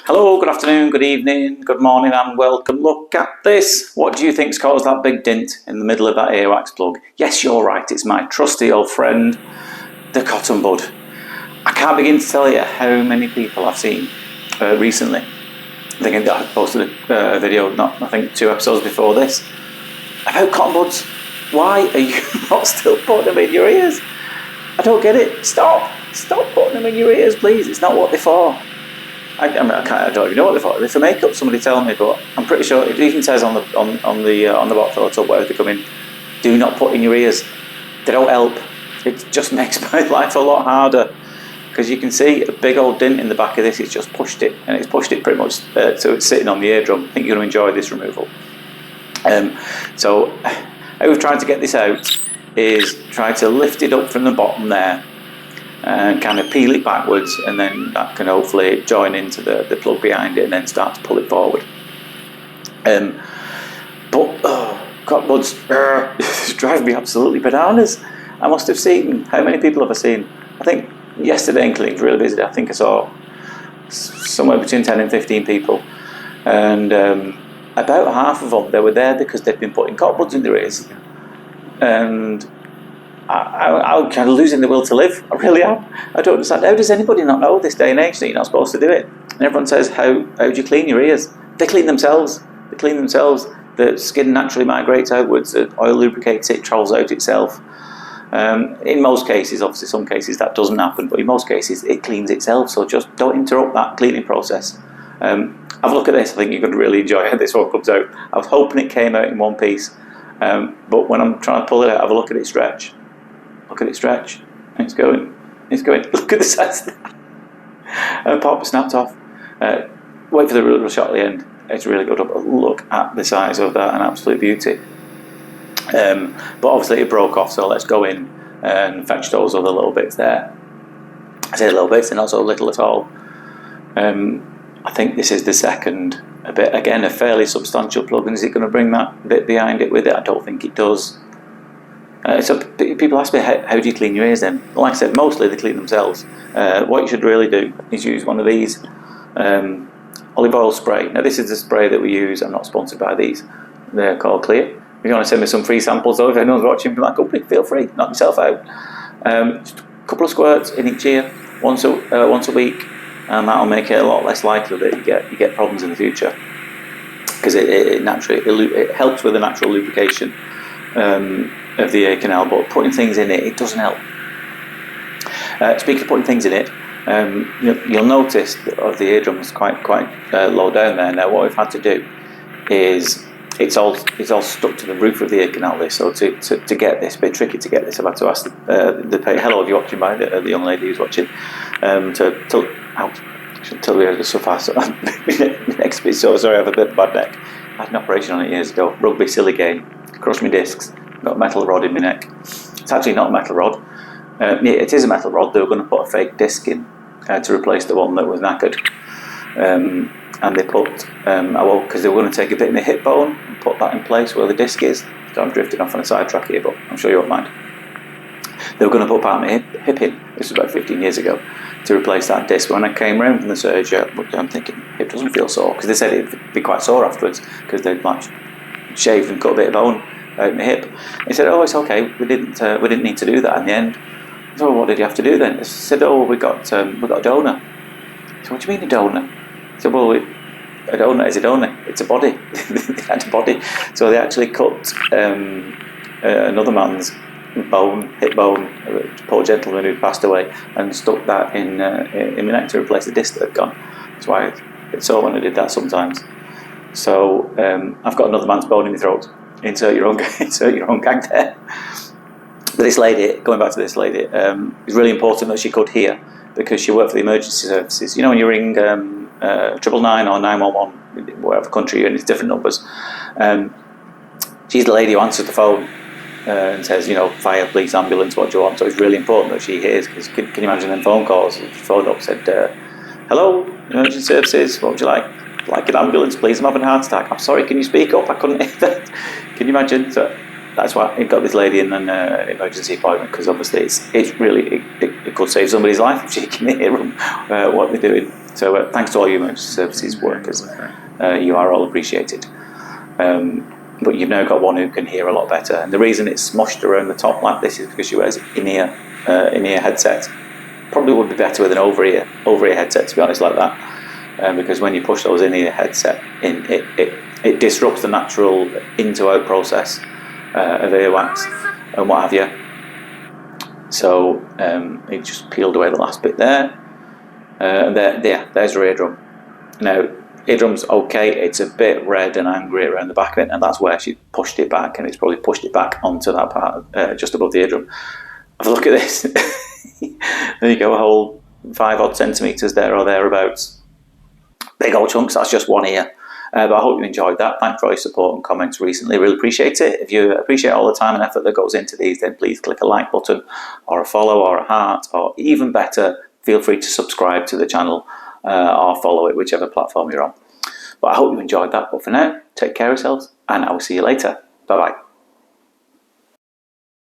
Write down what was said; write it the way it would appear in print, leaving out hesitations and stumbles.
Hello, good afternoon, good evening, good morning and welcome. Look at this. What do you think's caused that big dint in the middle of that earwax plug? Yes, you're right, it's my trusty old friend, the cotton bud. I can't begin to tell you how many people I've seen recently. I think I posted a video, I think 2 episodes before this, about cotton buds. Why are you not still putting them in your ears? I don't get it. Stop putting them in your ears, please. It's not what they're for. I don't even know what they're for. They're for makeup. Somebody tell me, but I'm pretty sure it even says on the box or the tub wherever they come in, do not put in your ears. They don't help. It just makes my life a lot harder because you can see a big old dent in the back of this. It's just pushed it, and it's pushed it pretty much so it's sitting on the eardrum. I think you're going to enjoy this removal. So how we've tried to get this out is try to lift it up from the bottom there and kind of peel it backwards, and then that can hopefully join into the plug behind it and then start to pull it forward. Cotton buds drive me absolutely bananas. I must have seen, how many people have I seen? I think yesterday in clinic, really busy, I think I saw somewhere between 10 and 15 people, and about half of them, they were there because they'd been putting cotton buds in their ears, and I'm kind of losing the will to live. I really am. I don't understand. How does anybody not know this day and age that you're not supposed to do it? And everyone says, how do you clean your ears? They clean themselves. The skin naturally migrates outwards. The oil lubricates it, travels out itself. In most cases, obviously some cases that doesn't happen, but in most cases it cleans itself. So just don't interrupt that cleaning process. Have a look at this. I think you're going to really enjoy how this one comes out. I was hoping it came out in one piece, but when I'm trying to pull it out, have a look at it stretch. Look at it stretch. It's going. Look at the size of that. Pop snapped off. Wait for the real shot at the end. It's really good. Look at the size of that, an absolute beauty. But obviously it broke off, so let's go in and fetch those other little bits there. I say little bits, they're not so little at all. I think this is the second. A bit, again, a fairly substantial plug, and is it going to bring that bit behind it with it? I don't think it does. So people ask me, how do you clean your ears then? Like I said, mostly they clean themselves. What you should really do is use one of these olive oil spray. Now this is the spray that we use. I'm not sponsored by these. They're called Clear. If you want to send me some free samples though, if anyone's watching from that company, feel free, knock yourself out. Just a couple of squirts in each ear, once a week, and that'll make it a lot less likely that you get problems in the future, because it helps with the natural lubrication of the ear canal, but putting things in it doesn't help. Speaking of putting things in it, you'll notice that the eardrum is quite low down there. Now what we've had to do is it's all stuck to the roof of the ear canal. So to get this, a bit tricky to get this, I've had to ask the hello, if you're watching by the young lady who's watching, till we heard the stuff. Next bit, so sorry, I have a bit of a bad neck. I had an operation on it years ago, rugby silly game, crushed my discs, got a metal rod in my neck. It's actually not a metal rod. It is a metal rod. They were going to put a fake disc in to replace the one that was knackered. And they put, because they were going to take a bit in the hip bone and put that in place where the disc is. So I'm drifting off on a sidetrack here, but I'm sure you won't mind. They were going to put part of my hip in, this was about 15 years ago, to replace that disc. When I came round from the surgery, I'm thinking, it doesn't feel sore, because they said it'd be quite sore afterwards, because they'd shaved and cut a bit of bone out my hip. He said, oh, it's okay, we didn't need to do that in the end. So what did you have to do then? He said, oh, we got a donor. So what do you mean a donor? I said, well, a donor is a donor. It's a body. They had a body. So they actually cut another man's hip bone, a poor gentleman who passed away, and stuck that in my neck to replace the disc that had gone. That's why it's sore when I did that sometimes. So I've got another man's bone in my throat. Insert your own gag there. But this lady, going back to this lady, it's really important that she could hear, because she worked for the emergency services. You know, when you ring 999 or 911, whatever country you're in, it's different numbers. She's the lady who answers the phone and says, fire, police, ambulance, what do you want? So it's really important that she hears, because can you imagine them phone calls? If you phoned up, said, hello, emergency services, what would you like? Like an ambulance, please, I'm having a heart attack. I'm sorry, can you speak up? I couldn't hear that. Can you imagine? So that's why I got this lady in an emergency appointment, because obviously it could save somebody's life if she can hear them, what they're doing. So thanks to all you emergency services workers. You are all appreciated. But you've now got one who can hear a lot better. And the reason it's smushed around the top like this is because she wears in-ear headset. Probably would be better with an over-ear headset, to be honest, like that. Because when you push those in-ear headset in, it disrupts the natural in-to-out process of earwax and what have you. So it just peeled away the last bit there. And there's her eardrum. Now, eardrum's okay, it's a bit red and angry around the back of it, and that's where she pushed it back, and it's probably pushed it back onto that part just above the eardrum. Have a look at this. There you go, a whole 5 odd centimetres there or thereabouts. Big old chunks, that's just one ear. But I hope you enjoyed that. Thanks for all your support and comments recently. Really appreciate it. If you appreciate all the time and effort that goes into these, then please click a like button or a follow or a heart, or even better, feel free to subscribe to the channel or follow it, whichever platform you're on. But I hope you enjoyed that. But for now, take care of yourselves, and I will see you later. Bye-bye.